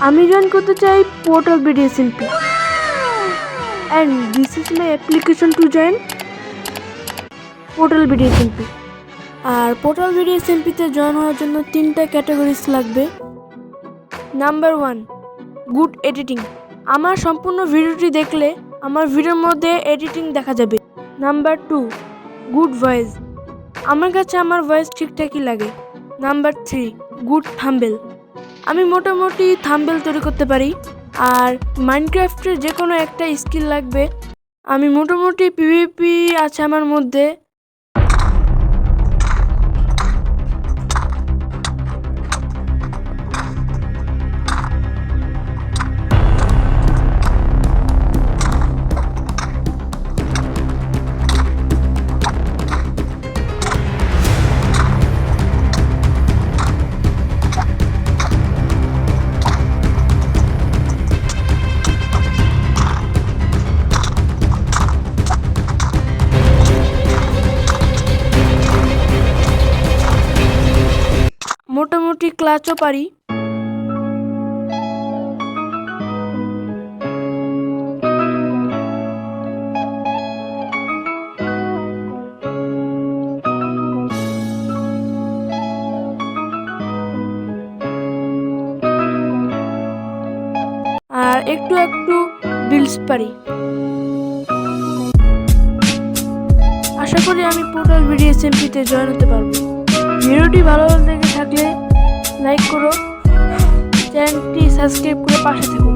আমি জয়েন করতে চাই portal BDSMP and this is my application to join portal BDSMP. আর পোর্টাল বিডিএসএমপিতে জয়েন হওয়ার জন্য 3টা ক্যাটাগরিজ লাগবে। Number 1, good editing. আমার সম্পূর্ণ ভিডিওটি দেখলে আমার ভিডিওর মধ্যে এডিটিং দেখা যাবে। Number 2, good voice. আমার কাছে আমার ভয়েস ঠিকঠাকই লাগে। Number 3, good thumbnail. আমি মোটামুটি থাম্বনেল তৈরি করতে পারি। আর মাইনক্রাফটের যে কোনো একটা স্কিল লাগবে। আমি মোটামুটি পিভিপি আছে আমার মধ্যে। মোটামুটি ক্লাচও পারি। আর একটু একটু বিল্ডস পারি। আশা করি আমি পোর্টাল বিডিএসএমপিতে জয়েন হতে পারবো। ভিডিওটি ভালো লেগে থাকলে লাইক করো, চ্যানেলটি সাবস্ক্রাইব করে পাশে থেকো।